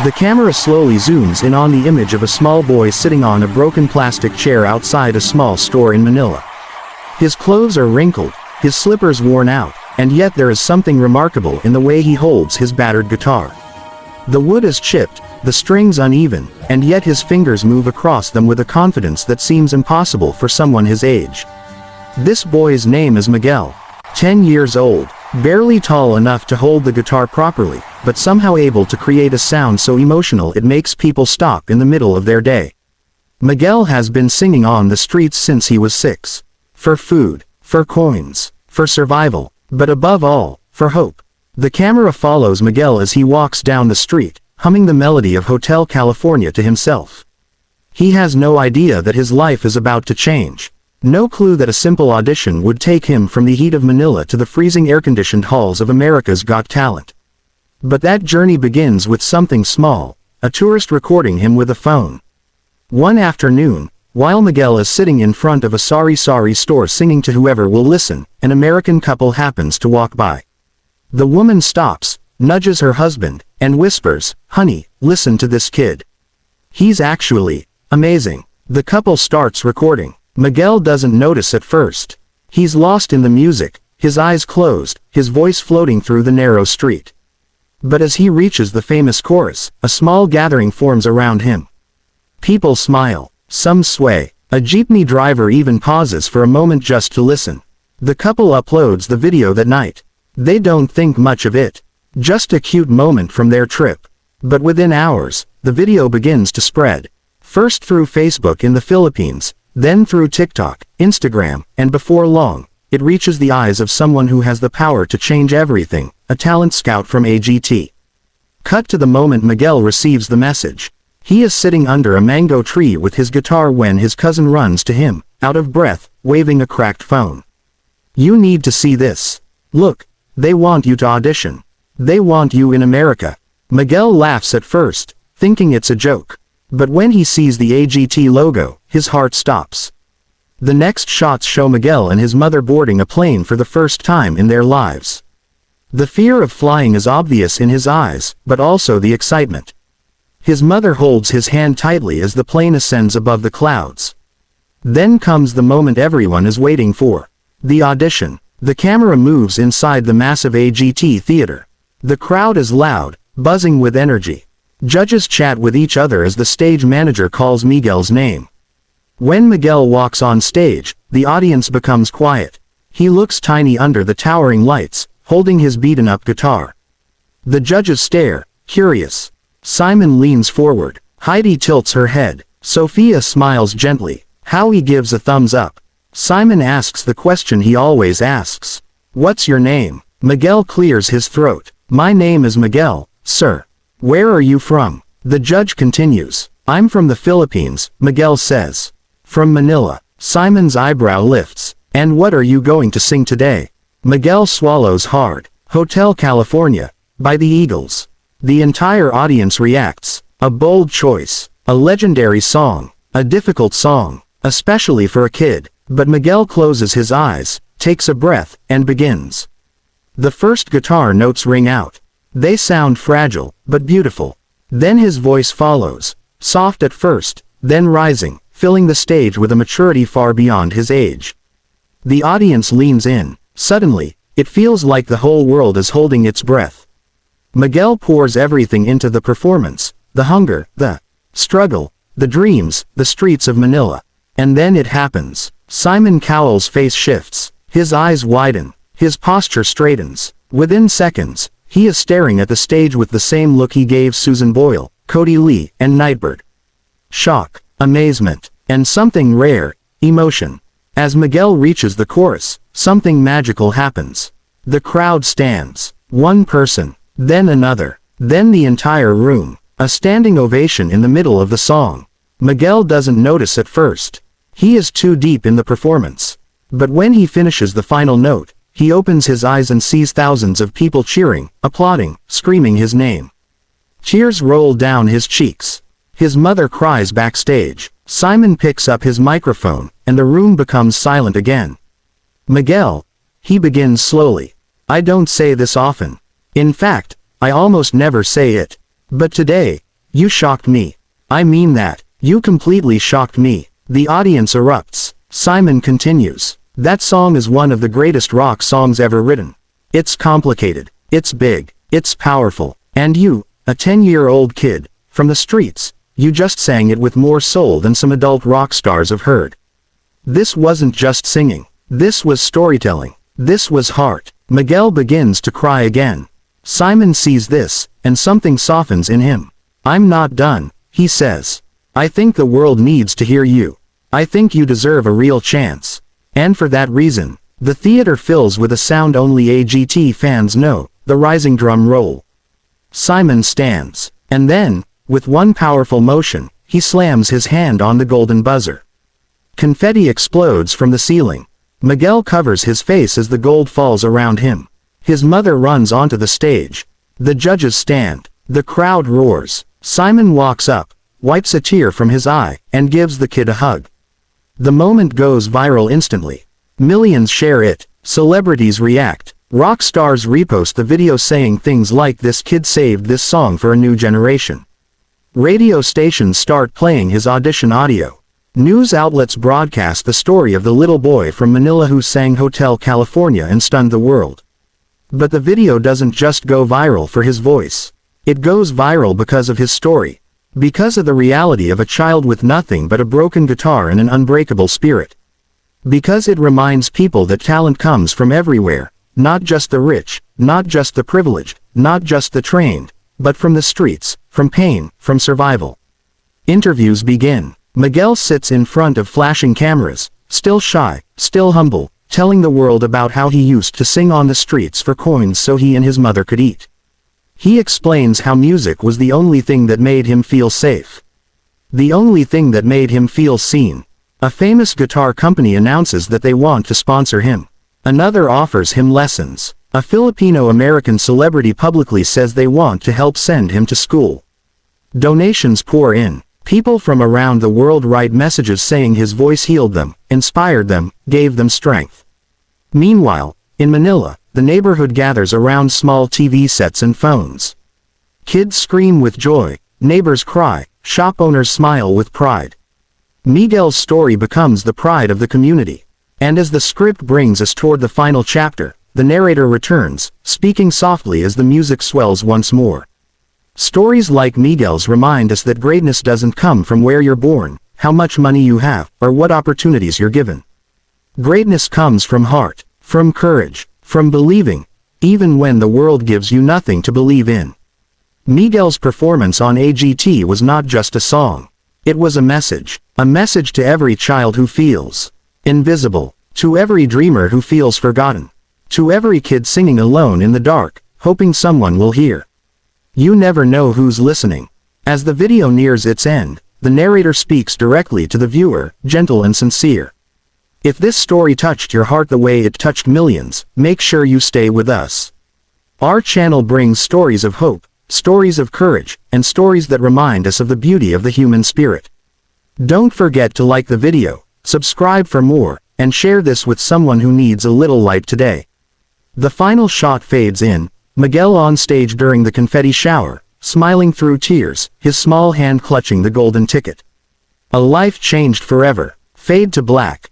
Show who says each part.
Speaker 1: The camera slowly zooms in on the image of a small boy sitting on a broken plastic chair outside a small store in Manila. His clothes are wrinkled, his slippers worn out, and yet there is something remarkable in the way he holds his battered guitar. The wood is chipped, the strings uneven, and yet his fingers move across them with a confidence that seems impossible for someone his age. This boy's name is Miguel, 10 years old, barely tall enough to hold the guitar properly, but somehow able to create a sound so emotional it makes people stop in the middle of their day. Miguel has been singing on the streets since he was 6. For food, for coins, for survival, but above all, for hope. The camera follows Miguel as he walks down the street, humming the melody of Hotel California to himself. He has no idea that his life is about to change. No clue that a simple audition would take him from the heat of Manila to the freezing air-conditioned halls of America's Got Talent. But that journey begins with something small, a tourist recording him with a phone. One afternoon, while Miguel is sitting in front of a Sari Sari store singing to whoever will listen, an American couple happens to walk by. The woman stops, nudges her husband, and whispers, "Honey, listen to this kid. He's actually amazing." The couple starts recording. Miguel doesn't notice at first. He's lost in the music, his eyes closed, his voice floating through the narrow street. But as he reaches the famous chorus, a small gathering forms around him. People smile, some sway, a jeepney driver even pauses for a moment just to listen. The couple uploads the video that night. They don't think much of it. Just a cute moment from their trip. But within hours, the video begins to spread. First through Facebook in the Philippines, then through TikTok, Instagram, and before long, it reaches the eyes of someone who has the power to change everything, a talent scout from AGT. Cut to the moment Miguel receives the message. He is sitting under a mango tree with his guitar when his cousin runs to him, out of breath, waving a cracked phone. "You need to see this. Look, they want you to audition. They want you in America." Miguel laughs at first, thinking it's a joke. But when he sees the AGT logo, his heart stops. The next shots show Miguel and his mother boarding a plane for the first time in their lives. The fear of flying is obvious in his eyes, but also the excitement. His mother holds his hand tightly as the plane ascends above the clouds. Then comes the moment everyone is waiting for. The audition. The camera moves inside the massive AGT theater. The crowd is loud, buzzing with energy. Judges chat with each other as the stage manager calls Miguel's name. When Miguel walks on stage, the audience becomes quiet. He looks tiny under the towering lights, holding his beaten-up guitar. The judges stare, curious. Simon leans forward. Heidi tilts her head. Sophia smiles gently. Howie gives a thumbs up. Simon asks the question he always asks. "What's your name?" Miguel clears his throat. "My name is Miguel, sir." "Where are you from?" The judge continues. "I'm from the Philippines," Miguel says. "From Manila." Simon's eyebrow lifts. "And what are you going to sing today?" Miguel swallows hard. "Hotel California, by the Eagles." The entire audience reacts. A bold choice. A legendary song. A difficult song. Especially for a kid. But Miguel closes his eyes, takes a breath, and begins. The first guitar notes ring out. They sound fragile, but beautiful. Then his voice follows. Soft at first, then rising, filling the stage with a maturity far beyond his age. The audience leans in. Suddenly, it feels like the whole world is holding its breath. Miguel pours everything into the performance. The hunger, the struggle, the dreams, the streets of Manila. And then it happens. Simon Cowell's face shifts. His eyes widen. His posture straightens. Within seconds, he is staring at the stage with the same look he gave Susan Boyle, Cody Lee, and Nightbird. Shock, amazement, and something rare, emotion. As Miguel reaches the chorus, something magical happens. The crowd stands. One person, then another, then the entire room. A standing ovation in the middle of the song. Miguel doesn't notice at first. He is too deep in the performance. But when he finishes the final note, he opens his eyes and sees thousands of people cheering, applauding, screaming his name. Tears roll down his cheeks. His mother cries backstage. Simon picks up his microphone, and the room becomes silent again. "Miguel," he begins slowly. "I don't say this often. In fact, I almost never say it. But today, You shocked me. I mean that. You completely shocked me. The audience erupts. Simon continues. That song is one of the greatest rock songs ever written. It's complicated. It's big. It's powerful. And you, a 10-year-old kid, from the streets, you just sang it with more soul than some adult rock stars have heard. This wasn't just singing. This was storytelling. This was heart. Miguel begins to cry again. Simon sees this, and something softens in him. I'm not done, he says. I think the world needs to hear you. I think you deserve a real chance. And for that reason, the theater fills with a sound only AGT fans know, the rising drum roll. Simon stands. And then, with one powerful motion, he slams his hand on the golden buzzer. Confetti explodes from the ceiling. Miguel covers his face as the gold falls around him. His mother runs onto the stage. The judges stand. The crowd roars. Simon walks up, wipes a tear from his eye, and gives the kid a hug. The moment goes viral instantly. Millions share it. Celebrities react. Rock stars repost the video saying things like "This kid saved this song for a new generation." Radio stations start playing his audition audio. News outlets broadcast the story of the little boy from Manila who sang Hotel California and stunned the world. But the video doesn't just go viral for his voice. It goes viral because of his story. Because of the reality of a child with nothing but a broken guitar and an unbreakable spirit. Because it reminds people that talent comes from everywhere, not just the rich, not just the privileged, not just the trained, but from the streets, from pain, from survival. Interviews begin. Miguel sits in front of flashing cameras, still shy, still humble, telling the world about how he used to sing on the streets for coins so he and his mother could eat. He explains how music was the only thing that made him feel safe. The only thing that made him feel seen. A famous guitar company announces that they want to sponsor him. Another offers him lessons. A Filipino-American celebrity publicly says they want to help send him to school. Donations pour in. People from around the world write messages saying his voice healed them, inspired them, gave them strength. Meanwhile, in Manila, the neighborhood gathers around small TV sets and phones. Kids scream with joy, neighbors cry, shop owners smile with pride. Miguel's story becomes the pride of the community. And as the script brings us toward the final chapter, the narrator returns, speaking softly as the music swells once more. Stories like Miguel's remind us that greatness doesn't come from where you're born, how much money you have, or what opportunities you're given. Greatness comes from heart, from courage, from believing, even when the world gives you nothing to believe in. Miguel's performance on AGT was not just a song. It was a message to every child who feels invisible, to every dreamer who feels forgotten, to every kid singing alone in the dark, hoping someone will hear. You never know who's listening. As the video nears its end, the narrator speaks directly to the viewer, gentle and sincere. If this story touched your heart the way it touched millions, make sure you stay with us. Our channel brings stories of hope, stories of courage, and stories that remind us of the beauty of the human spirit. Don't forget to like the video, subscribe for more, and share this with someone who needs a little light today. The final shot fades in, Miguel on stage during the confetti shower, smiling through tears, his small hand clutching the golden ticket. A life changed forever. Fade to black.